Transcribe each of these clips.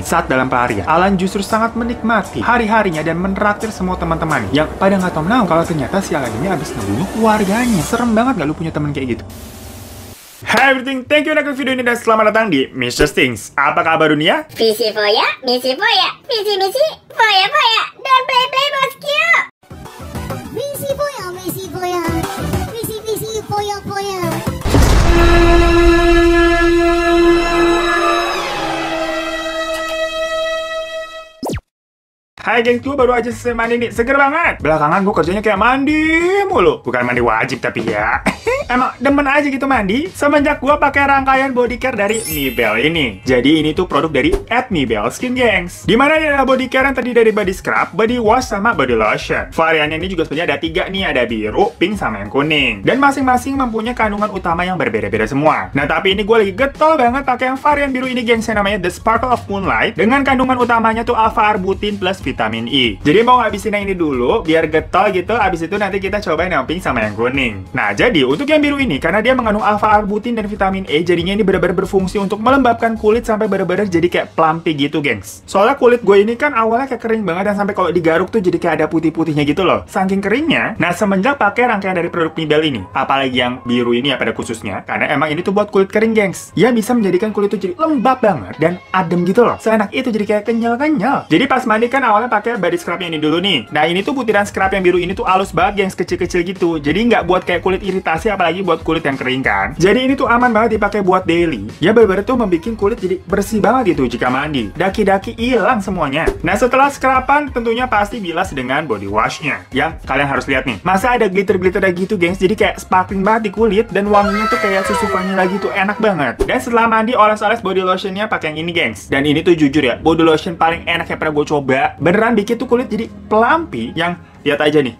saat dalam pelarian, Alan justru sangat menikmati hari-harinya dan menraktir semua teman-temannya yang pada nggak tahu kalau ternyata si Alan ini habis ngebunuh keluarganya. Serem banget gak lu punya teman kayak gitu? Hai everything, thank you udah klik video ini dan selamat datang di Mr. Stings. Apa kabar dunia? Visi foya, misi foya, misi foya foya, dan play bosku. Misi foya, misi foya foya. Hai geng, gue baru aja selesai mandi nih, seger banget. Belakangan gue kerjanya kayak mandi mulu. Bukan mandi wajib tapi ya emang demen aja gitu mandi semenjak gue pakai rangkaian body care dari Mibelle ini. Jadi ini tuh produk dari @Mibelle Skin gengs. Dimana ini adalah body care yang terdiri dari body scrub, body wash, sama body lotion. Variannya ini juga sebenarnya ada 3 nih, ada biru, pink, sama yang kuning. Dan masing-masing mempunyai kandungan utama yang berbeda-beda semua. Nah tapi ini gue lagi getol banget pakai yang varian biru ini gengs, yang namanya The Sparkle of Moonlight. Dengan kandungan utamanya tuh alpha arbutin plus vitamin E. Jadi mau ngabisin yang ini dulu biar getol gitu, abis itu nanti kita cobain yang pink sama yang kuning. Nah jadi untuk yang biru ini, karena dia mengandung alpha arbutin dan vitamin E, jadinya ini benar-benar berfungsi untuk melembabkan kulit sampai benar-benar jadi kayak plumpy gitu gengs. Soalnya kulit gue ini kan awalnya kayak kering banget dan sampai kalau digaruk tuh jadi kayak ada putih-putihnya gitu loh, saking keringnya. Nah semenjak pakai rangkaian dari produk Mibelle ini, apalagi yang biru ini ya pada khususnya, karena emang ini tuh buat kulit kering gengs, ya bisa menjadikan kulit tuh jadi lembab banget dan adem gitu loh. Seenak itu, jadi kayak kenyal-kenyal. Jadi pas mandi kan awalnya pakai body scrubnya ini dulu nih. Nah ini tuh butiran scrub yang biru ini tuh halus banget gengs, kecil-kecil gitu. Jadi nggak buat kayak kulit iritasi, apalagi buat kulit yang kering kan. Jadi ini tuh aman banget dipakai buat daily. Ya bener-bener tuh membuat kulit jadi bersih banget gitu jika mandi. Daki-daki hilang semuanya. Nah setelah scruban tentunya pasti bilas dengan body washnya. Yang kalian harus lihat nih. Masa ada glitter-glitter gitu gengs. Jadi kayak sparkling banget di kulit dan wanginya tuh kayak susu vanilla gitu, enak banget. Dan setelah mandi oles-oles body lotionnya pakai yang ini gengs. Dan ini tuh jujur ya, body lotion paling enak yang pernah gue coba. Beneran bikin tuh kulit jadi plumpy yang lihat aja nih.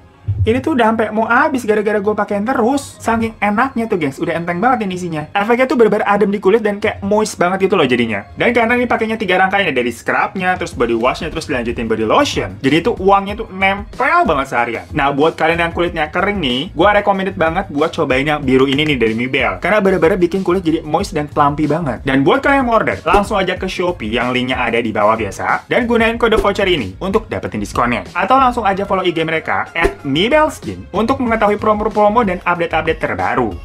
Ini tuh udah sampai mau habis gara-gara gue pakein terus. Saking enaknya tuh gengs, udah enteng banget ini isinya. Efeknya tuh bener-bener adem di kulit dan kayak moist banget gitu loh jadinya. Dan karena ini pakainya 3 rangkaian, dari scrubnya, terus body washnya, terus dilanjutin body lotion. Jadi itu uangnya tuh nempel banget seharian. Nah buat kalian yang kulitnya kering nih, gue recommended banget buat cobain yang biru ini nih dari Mibelle. Karena bener-bener bikin kulit jadi moist dan plumpy banget. Dan buat kalian yang mau order, langsung aja ke Shopee yang linknya ada di bawah biasa. Dan gunain kode voucher ini untuk dapetin diskonnya. Atau langsung aja follow IG mereka @Mibelle Skin untuk mengetahui promo-promo dan update-update terbaru.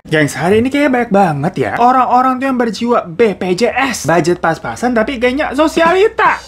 Gengs, hari ini kayaknya banyak banget ya orang-orang tuh yang berjiwa BPJS, budget pas-pasan tapi kayaknya sosialita.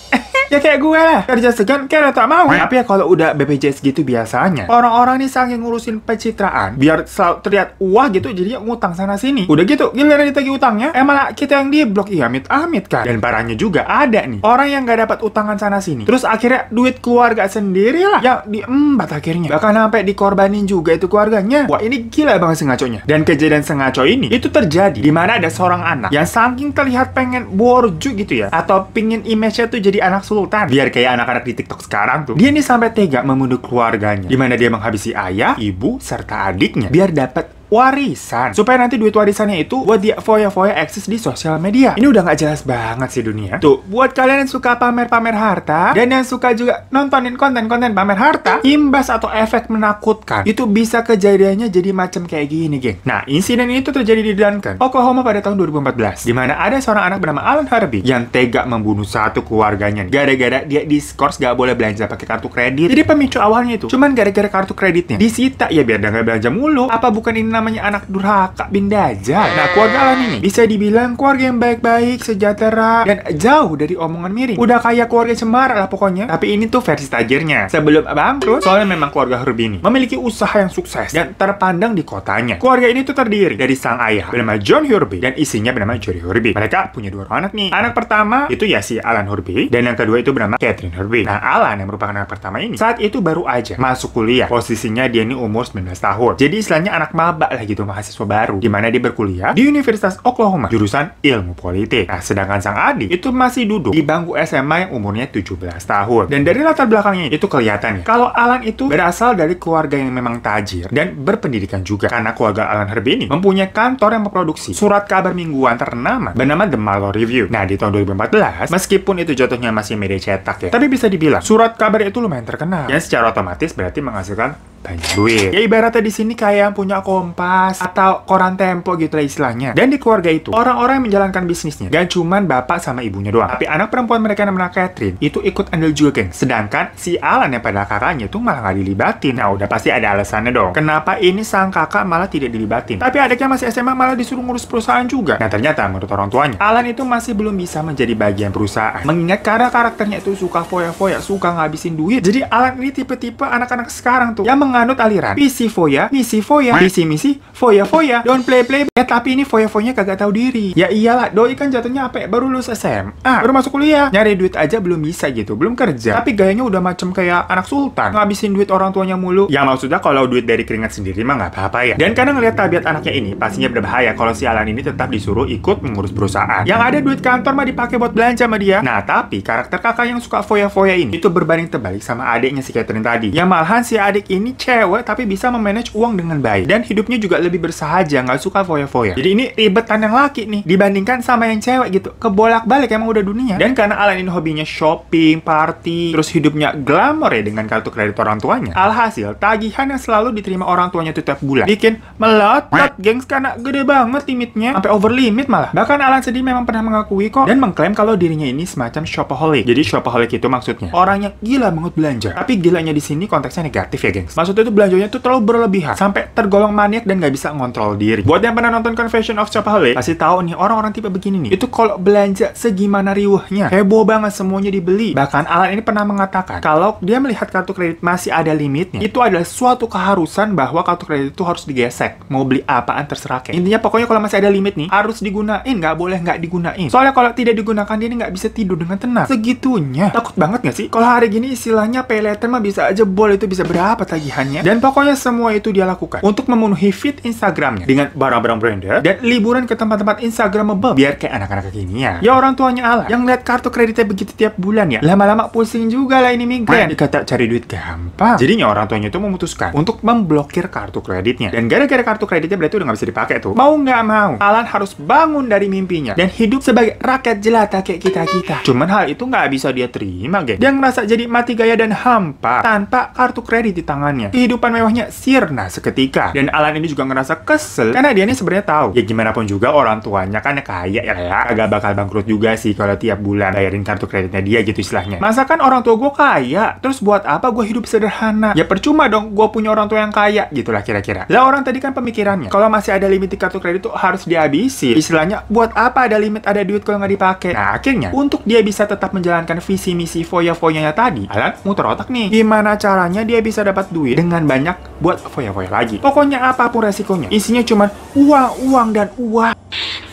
Ya kayak gue lah, kerja segan kayak tak mau. Tapi ya kalau udah BPJS gitu biasanya orang-orang nih saking ngurusin pencitraan biar selalu terlihat wah gitu, jadinya ngutang sana sini. Udah gitu giliran ditagih utangnya malah kita yang diblok. Iya amit-amit kan. Dan parahnya juga ada nih orang yang gak dapat utangan sana sini, terus akhirnya duit keluarga sendiri lah yang diembat akhirnya. Bahkan sampai dikorbanin juga itu keluarganya. Wah ini gila banget sengaconya. Dan kejadian sengaco ini itu terjadi dimana ada seorang anak yang saking terlihat pengen borju gitu ya, atau pingin image-nya tuh jadi anak sultan biar kayak anak-anak di TikTok sekarang tuh. Dia ini sampai tega membunuh keluarganya, dimana dia menghabisi ayah, ibu, serta adiknya biar dapat warisan, supaya nanti duit warisannya itu buat dia foya-foya eksis di sosial media. Ini udah gak jelas banget sih dunia. Tuh, buat kalian yang suka pamer-pamer harta dan yang suka juga nontonin konten-konten pamer harta, imbas atau efek menakutkan itu bisa kejadiannya jadi macam kayak gini, geng. Nah, insiden ini tuh terjadi di Duncan, Oklahoma pada tahun 2014, dimana ada seorang anak bernama Alan Harvey yang tega membunuh satu keluarganya gara-gara dia diskors gak boleh belanja pakai kartu kredit. Jadi pemicu awalnya itu cuman gara-gara kartu kreditnya disita ya biar dia gak belanja mulu. Apa bukan ini namanya anak durhaka bin Dajjal? Nah keluarga Alan ini bisa dibilang keluarga yang baik-baik, sejahtera, dan jauh dari omongan miring. Udah kayak keluarga cemara lah pokoknya. Tapi ini tuh versi tajirnya sebelum bangkrut. Soalnya memang keluarga Harvey ini memiliki usaha yang sukses dan terpandang di kotanya. Keluarga ini tuh terdiri dari sang ayah bernama John Harvey dan istrinya bernama Jori Harvey. Mereka punya 2 orang anak nih. Anak pertama itu ya si Alan Harvey, dan yang kedua itu bernama Catherine Harvey. Nah Alan yang merupakan anak pertama ini saat itu baru aja masuk kuliah. Posisinya dia ini umur 19 tahun. Jadi istilahnya anak maba lah gitu, mahasiswa baru, dimana dia berkuliah di Universitas Oklahoma jurusan ilmu politik. Nah sedangkan sang adik itu masih duduk di bangku SMA yang umurnya 17 tahun. Dan dari latar belakangnya itu kelihatan ya kalau Alan itu berasal dari keluarga yang memang tajir dan berpendidikan juga, karena keluarga Alan Harvey ini mempunyai kantor yang memproduksi surat kabar mingguan ternama bernama The Mallory Review. Nah di tahun 2014, meskipun itu jatuhnya masih media cetak ya, tapi bisa dibilang surat kabar itu lumayan terkenal, yang secara otomatis berarti menghasilkan banyak duit. Ya ibaratnya di sini kayak yang punya Kompas atau koran Tempo gitu lah istilahnya. Dan di keluarga itu, orang-orang yang menjalankan bisnisnya gak cuman bapak sama ibunya doang, tapi anak perempuan mereka namanya Catherine itu ikut andil juga, geng. Sedangkan si Alan yang pada kakaknya tuh malah gak dilibatin. Nah udah pasti ada alasannya dong. Kenapa ini sang kakak malah tidak dilibatin? Tapi adiknya masih SMA malah disuruh ngurus perusahaan juga. Nah ternyata menurut orang tuanya, Alan itu masih belum bisa menjadi bagian perusahaan. Mengingat karena karakternya itu suka foya-foya, suka ngabisin duit. Jadi Alan ini tipe-tipe anak-anak sekarang tuh yang menganut aliran visi foya, misi foya, visi misi, foya-foya, don't play-play. Ya tapi ini foya-foyanya kagak tahu diri. Ya iyalah, doi kan jatuhnya apa ya? Baru lulus SMA, baru masuk kuliah, nyari duit aja belum bisa gitu, belum kerja. Tapi gayanya udah macem kayak anak sultan, ngabisin duit orang tuanya mulu. Ya maksudnya kalau duit dari keringat sendiri mah nggak apa-apa ya. Dan karena ngeliat tabiat anaknya ini, pastinya berbahaya kalau si Alan ini tetap disuruh ikut mengurus perusahaan. Yang ada duit kantor mah dipakai buat belanja sama dia. Nah tapi karakter kakak yang suka foya-foya ini itu berbanding terbalik sama adiknya si Catherine tadi. Yang malahan si adik ini cewek tapi bisa memanage uang dengan baik dan hidupnya juga lebih bersahaja, nggak suka foya-foya. Jadi ini ribetan yang laki nih dibandingkan sama yang cewek gitu. Kebolak-balik emang udah dunia. Dan karena Alan ini hobinya shopping, party, terus hidupnya glamor ya dengan kartu kredit orang tuanya. Alhasil tagihan yang selalu diterima orang tuanya tuh tiap bulan bikin melotot, gengs, karena gede banget limitnya, sampai over limit malah. Bahkan Alan sendiri memang pernah mengakui kok dan mengklaim kalau dirinya ini semacam shopaholic. Jadi shopaholic itu maksudnya orang yang gila banget belanja. Tapi gilanya di sini konteksnya negatif ya, gengs. Maksudnya itu belanjanya tuh terlalu berlebihan sampai tergolong maniak dan nggak bisa ngontrol diri. Buat yang pernah nonton Confession of Shopaholic, pasti tahu nih orang-orang tipe begini nih. Itu kalau belanja segimana riuhnya, heboh banget semuanya dibeli. Bahkan Alan ini pernah mengatakan kalau dia melihat kartu kredit masih ada limitnya, itu adalah suatu keharusan bahwa kartu kredit itu harus digesek. Mau beli apaan terserah, kayak. Intinya pokoknya kalau masih ada limit nih, harus digunain, nggak boleh nggak digunain. Soalnya kalau tidak digunakan dia ini nggak bisa tidur dengan tenang. Segitunya. Takut banget nggak sih? Kalau hari gini istilahnya pay later mah bisa aja bol itu bisa berapa tagihannya. Dan pokoknya semua itu dia lakukan untuk memenuhi feed Instagramnya dengan barang-barang branded dan liburan ke tempat-tempat Instagramable biar kayak anak-anak kekinian. Ya orang tuanya Alan yang lihat kartu kreditnya begitu tiap bulan ya, lama-lama pusing juga lah ini migran. Dikata cari duit gampang. Jadinya orang tuanya itu memutuskan untuk memblokir kartu kreditnya. Dan gara-gara kartu kreditnya berarti udah nggak bisa dipakai tuh. Mau nggak mau, Alan harus bangun dari mimpinya dan hidup sebagai rakyat jelata kayak kita-kita. Cuman hal itu nggak bisa dia terima, geng. Dia ngerasa jadi mati gaya dan hampa tanpa kartu kredit di tangannya. Kehidupan mewahnya sirna seketika. Dan Alan ini juga ngerasa kesel karena dia ini sebenarnya tahu ya gimana pun juga orang tuanya kan kaya ya, agak bakal bangkrut juga sih kalau tiap bulan bayarin kartu kreditnya dia gitu istilahnya. Masa kan orang tua gue kaya, terus buat apa gue hidup sederhana? Ya percuma dong gue punya orang tua yang kaya, gitulah kira-kira. Lah orang tadi kan pemikirannya kalau masih ada limit di kartu kredit tuh harus dihabisi. Istilahnya buat apa ada limit ada duit kalau nggak dipakai? Nah akhirnya untuk dia bisa tetap menjalankan visi misi foya-foyanya tadi, Alan muter otak nih. Gimana caranya dia bisa dapat duit dengan banyak buat foya-foya lagi? Pokoknya apapun resikonya, isinya cuma uang dan uang.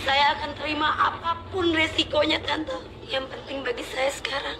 Saya akan terima apapun resikonya, Tante. Yang penting bagi saya sekarang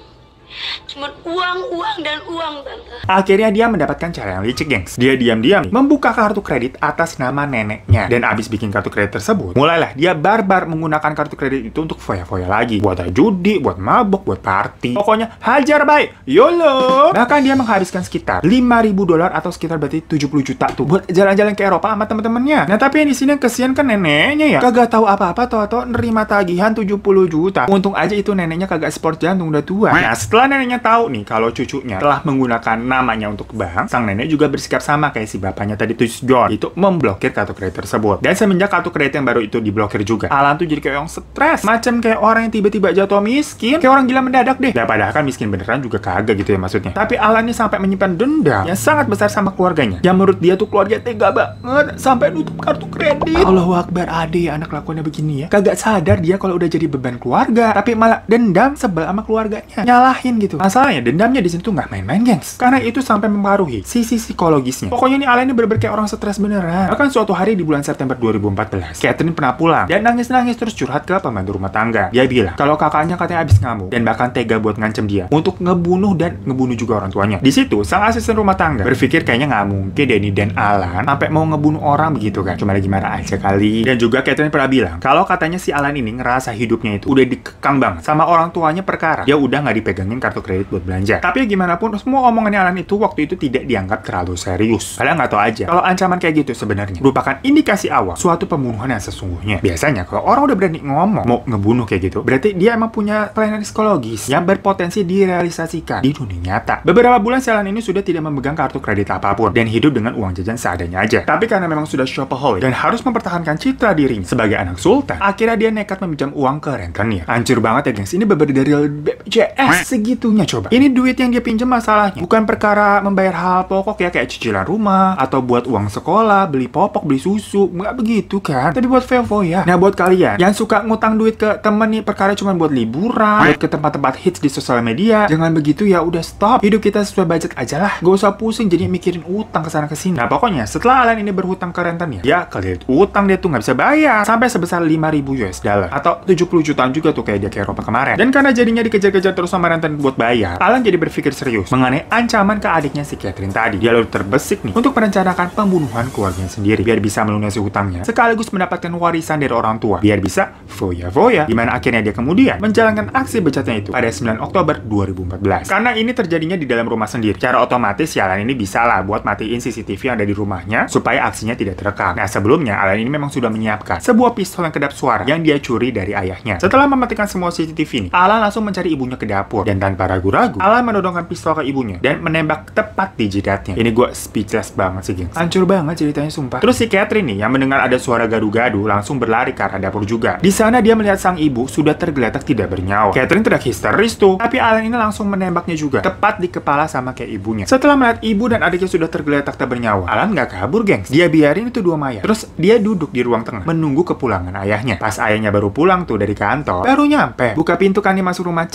cuman uang dan uang, Tante. Akhirnya dia mendapatkan cara yang licik, gengs. Dia diam-diam membuka kartu kredit atas nama neneknya. Dan abis bikin kartu kredit tersebut, mulailah dia barbar menggunakan kartu kredit itu untuk foya-foya lagi. Buat judi, buat mabok, buat party. Pokoknya hajar baik, YOLO. Bahkan dia menghabiskan sekitar $5.000 atau sekitar berarti 70 juta tuh buat jalan-jalan ke Eropa sama temen-temennya. Nah tapi yang di sini yang kesian kan neneknya ya. Kagak tahu apa-apa, atau nerima tagihan 70 juta. Untung aja itu neneknya kagak sport jantung, udah tua. Nah setelah neneknya tahu nih kalau cucunya telah menggunakan namanya untuk bank, sang nenek juga bersikap sama kayak si bapaknya tadi tuh John, itu memblokir kartu kredit tersebut. Dan semenjak kartu kredit yang baru itu diblokir juga, Alan tuh jadi kayak orang stres, macam kayak orang yang tiba-tiba jatuh miskin, kayak orang gila mendadak deh. Dan padahal kan miskin beneran juga kagak gitu ya maksudnya. Tapi Alan ini sampai menyimpan dendam yang sangat besar sama keluarganya. Yang menurut dia tuh keluarga tega banget sampai nutup kartu kredit. Allahu Akbar, ade anak lakuannya begini ya. Kagak sadar dia kalau udah jadi beban keluarga, tapi malah dendam sebel sama keluarganya. Nyalahin gitu. Masalahnya dendamnya di sini tuh nggak main-main, gengs. Karena itu sampai mempengaruhi sisi psikologisnya. Pokoknya nih Alan ini bener-bener kayak orang stres beneran. Bahkan suatu hari di bulan September 2014, Catherine pernah pulang dan nangis-nangis terus curhat ke pembantu rumah tangga. Dia bilang kalau kakaknya katanya habis ngamuk dan bahkan tega buat ngancem dia untuk ngebunuh dan ngebunuh juga orang tuanya. Di situ sang asisten rumah tangga berpikir kayaknya nggak mungkin Denny dan Alan sampai mau ngebunuh orang begitu kan. Cuma lagi marah aja kali. Dan juga Catherine pernah bilang kalau katanya si Alan ini ngerasa hidupnya itu udah dikekang banget sama orang tuanya perkara dia udah nggak dipegangin pinjemin kartu kredit buat belanja. Tapi gimana pun, semua omongannya Alan itu waktu itu tidak dianggap terlalu serius. Padahal nggak tahu aja kalau ancaman kayak gitu sebenarnya merupakan indikasi awal suatu pembunuhan yang sesungguhnya. Biasanya kalau orang udah berani ngomong mau ngebunuh kayak gitu, berarti dia emang punya kelainan psikologis yang berpotensi direalisasikan di dunia nyata. Beberapa bulan si Alan ini sudah tidak memegang kartu kredit apapun dan hidup dengan uang jajan seadanya aja. Tapi karena memang sudah shopaholic dan harus mempertahankan citra dirinya sebagai anak sultan, akhirnya dia nekat meminjam uang ke rentenir. Hancur banget ya gengs, ini beber dari BPJS segitunya coba. Ini duit yang dia pinjam masalahnya bukan perkara membayar hal pokok ya kayak cicilan rumah atau buat uang sekolah, beli popok, beli susu, nggak begitu kan? Tapi buat foya. Nah buat kalian yang suka ngutang duit ke temen nih perkara cuma buat liburan, buat ke tempat-tempat hits di sosial media, jangan begitu ya, udah stop. Hidup kita sesuai budget aja lah, gak usah pusing jadi mikirin utang kesana kesini. Nah pokoknya setelah Alan ini berhutang ke rentenir, ya kelilit utang dia tuh nggak bisa bayar sampai sebesar 5.000 US dollar atau 70 jutaan juga tuh kayak dia ke Eropa kemarin. Dan karena jadinya dikejar-kejar terus sama rentenir buat bayar, Alan jadi berpikir serius mengenai ancaman ke adiknya si Catherine tadi. Dia lalu terbesik nih untuk merencanakan pembunuhan keluarganya sendiri biar bisa melunasi hutangnya sekaligus mendapatkan warisan dari orang tua biar bisa foya-foya. Dimana akhirnya dia kemudian menjalankan aksi bejatnya itu pada 9 Oktober 2014. Karena ini terjadinya di dalam rumah sendiri, cara otomatis si Alan ini bisa lah buat matiin CCTV yang ada di rumahnya supaya aksinya tidak terekam. Nah sebelumnya Alan ini memang sudah menyiapkan sebuah pistol yang kedap suara yang dia curi dari ayahnya. Setelah mematikan semua CCTV ini, Alan langsung mencari ibunya ke dapur dan tanpa ragu-ragu Alan menodongkan pistol ke ibunya dan menembak tepat di jidatnya. Ini gue speechless banget sih gengs, hancur banget ceritanya sumpah. Terus si Catherine nih yang mendengar ada suara gaduh-gaduh langsung berlari ke arah dapur juga. Di sana dia melihat sang ibu sudah tergeletak tidak bernyawa. Catherine teriak histeris tuh, tapi Alan ini langsung menembaknya juga tepat di kepala sama kayak ibunya. Setelah melihat ibu dan adiknya sudah tergeletak tak bernyawa, Alan nggak kabur gengs, dia biarin itu dua mayat. Terus dia duduk di ruang tengah menunggu kepulangan ayahnya. Pas ayahnya baru pulang tuh dari kantor, baru nyampe, buka pintu kan dia masuk rumah,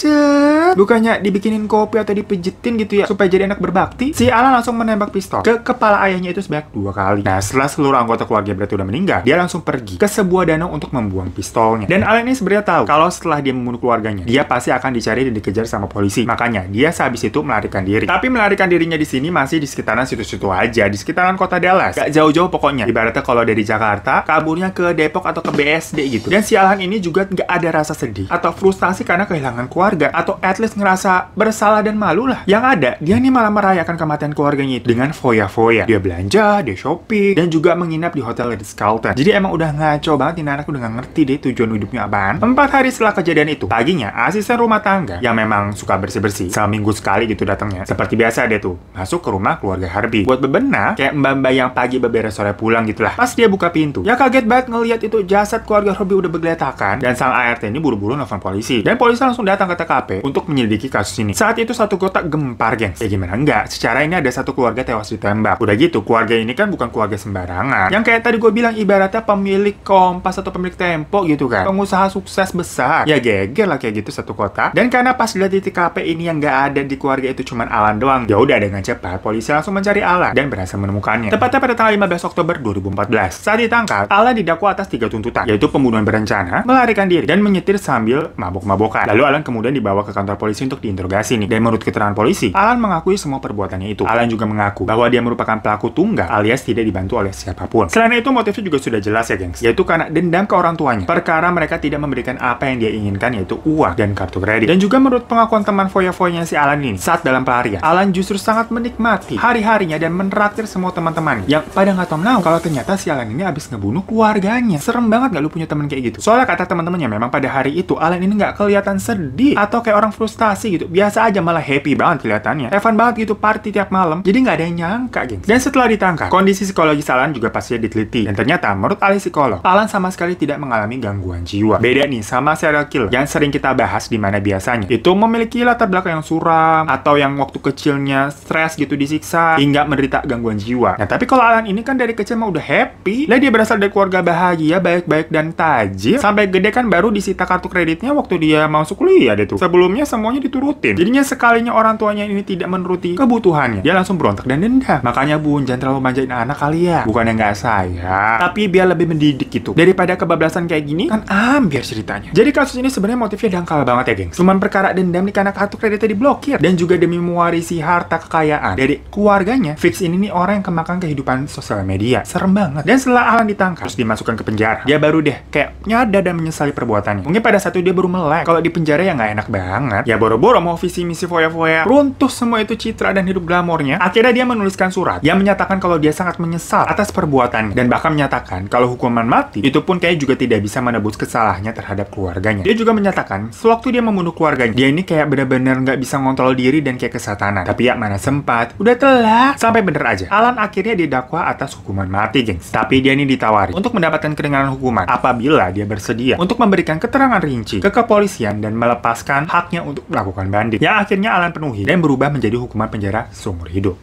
bukannya dibikinin kopi atau dipijitin gitu ya supaya jadi anak berbakti, si Alan langsung menembak pistol ke kepala ayahnya itu sebanyak 2 kali. Nah setelah seluruh anggota keluarga berarti udah meninggal, dia langsung pergi ke sebuah danau untuk membuang pistolnya. Dan Alan ini sebenarnya tahu kalau setelah dia membunuh keluarganya, dia pasti akan dicari dan dikejar sama polisi. Makanya dia sehabis itu melarikan diri. Tapi melarikan dirinya di sini masih di sekitaran situ-situ aja, di sekitaran kota Dallas. Gak jauh-jauh pokoknya. Ibaratnya kalau dari Jakarta, kaburnya ke Depok atau ke BSD gitu. Dan si Alan ini juga gak ada rasa sedih atau frustasi karena kehilangan keluarga atau at least ngerasa bersalah dan malu lah. Yang ada, dia nih malah merayakan kematian keluarganya itu dengan foya-foya. Dia belanja, dia shopping, dan juga menginap di hotel Ritz-Carlton. Jadi emang udah ngaco banget, ini anak udah gak ngerti deh tujuan hidupnya apaan. 4 hari setelah kejadian itu, paginya asisten rumah tangga yang memang suka bersih-bersih seminggu sekali gitu datangnya. Seperti biasa dia tuh masuk ke rumah keluarga Harvey buat bebenah kayak mbak-mbak yang pagi beberes sore pulang gitulah. Pas dia buka pintu, ya kaget banget ngelihat itu jasad keluarga Harvey udah bergeletakan dan sang ART ini buru-buru nelfon polisi. Dan polisi langsung datang ke TKP untuk menyelidiki kasus ini. Saat itu satu kota gempar gengs. Ya gimana enggak? Secara ini ada satu keluarga tewas ditembak. Udah gitu, keluarga ini kan bukan keluarga sembarangan. Yang kayak tadi gue bilang ibaratnya pemilik Kompas atau pemilik Tempo gitu kan. Pengusaha sukses besar. Ya geger lah kayak gitu satu kota. Dan karena pas lihat di TKP ini yang nggak ada di keluarga itu cuman Alan doang. Ya udah dengan cepat polisi langsung mencari Alan dan berhasil menemukannya. Tepatnya pada tanggal 15 Oktober 2014. Saat ditangkap, Alan didakwa atas 3 tuntutan, yaitu pembunuhan berencana, melarikan diri, dan menyetir sambil mabok-mabokan. Lalu Alan kemudian dibawa ke kantor polisi untuk diinterogasi nih. Dan menurut keterangan polisi, Alan mengakui semua perbuatannya itu. Alan juga mengaku bahwa dia merupakan pelaku tunggal alias tidak dibantu oleh siapapun. Selain itu motifnya juga sudah jelas ya gengs, yaitu karena dendam ke orang tuanya. Perkara mereka tidak memberikan apa yang dia inginkan, yaitu uang dan kartu kredit. Dan juga menurut pengakuan teman foya-foyanya si Alan ini, saat dalam pelarian, Alan justru sangat menikmati hari-harinya dan menraktir semua teman-teman yang pada nggak tahu kalau ternyata si Alan ini habis ngebunuh keluarganya. Serem banget gak lu punya teman kayak gitu? Soalnya kata teman-temannya memang pada hari itu Alan ini nggak kelihatan sedih atau kayak orang frustasi gitu. Biasa aja, malah happy banget kelihatannya. Evan banget gitu, party tiap malam. Jadi nggak ada yang nyangka gengs. Dan setelah ditangkap, kondisi psikologis Alan juga pastinya diteliti. Dan ternyata menurut ahli psikolog, Alan sama sekali tidak mengalami gangguan jiwa. Beda nih sama serial killer yang sering kita bahas, di mana biasanya itu memiliki latar belakang yang suram atau yang waktu kecilnya stres gitu disiksa hingga menderita gangguan jiwa. Nah tapi kalau Alan ini kan dari kecil mah udah happy. Lah dia berasal dari keluarga bahagia, baik-baik dan tajir. Sampai gede kan baru disita kartu kreditnya waktu dia masuk kuliah deh tuh. Sebelumnya semuanya diturutin. Jadinya sekalinya orang tuanya ini tidak menuruti kebutuhannya, dia langsung berontak dan dendam. Makanya bun, jangan terlalu manjain anak kali ya. Bukannya nggak sayang, tapi biar lebih mendidik gitu. Daripada kebablasan kayak gini kan ambiar ceritanya. Jadi kasus ini sebenarnya motifnya dangkal banget ya gengs. Cuman perkara dendam nih karena kartu kreditnya diblokir dan juga demi mewarisi harta kekayaan dari keluarganya. Fix ini nih orang yang kemakan kehidupan sosial media. Serem banget. Dan setelah Alan ditangkap terus dimasukkan ke penjara, dia baru deh kayak nyadar dan menyesali perbuatannya. Mungkin pada saat itu dia baru melek kalau di penjara ya nggak enak banget. Ya boro-boro mau visi misi foya-foya, runtuh semua itu citra dan hidup glamornya. Akhirnya dia menuliskan surat yang menyatakan kalau dia sangat menyesal atas perbuatannya, dan bahkan menyatakan kalau hukuman mati itu pun kayak juga tidak bisa menebus kesalahannya terhadap keluarganya. Dia juga menyatakan sewaktu dia membunuh keluarganya, dia ini kayak benar-benar nggak bisa ngontrol diri dan kayak kesatanan. Tapi ya mana sempat, udah telat. Sampai bener aja, Alan akhirnya didakwa atas hukuman mati, gengs. Tapi dia ini ditawari untuk mendapatkan keringanan hukuman apabila dia bersedia untuk memberikan keterangan rinci ke kepolisian dan melepaskan haknya untuk melakukan banding. Yang akhirnya Alan penuhi dan berubah menjadi hukuman penjara seumur hidup.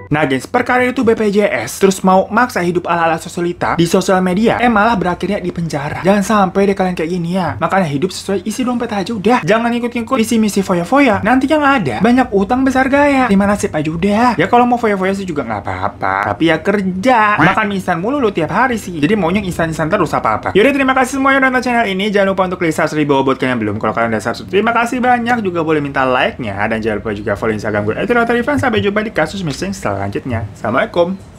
Nah gengs, perkara itu BPJS terus mau maksa hidup ala-ala sosialita di sosial media, malah berakhirnya di penjara. Jangan sampai deh kalian kayak gini ya. Makanya hidup sesuai isi dompet aja udah. Jangan ikut-ikut visi misi foya-foya. Nanti yang ada banyak utang besar gaya. Terima nasib aja udah. Ya kalau mau foya-foya sih juga nggak apa-apa. Tapi ya kerja. Makan mie instan mulu lu tiap hari sih. Jadi maunya instan-instan terus apa-apa. Yaudah, terima kasih semua yang udah nonton channel ini. Jangan lupa untuk klik subscribe buat kalian yang belum. Kalau kalian udah subscribe, terima kasih banyak. Juga boleh minta like-nya. Dan jangan lupa juga follow Instagram gue @rotarivan. Sampai jumpa di kasus missing selanjutnya. Assalamualaikum.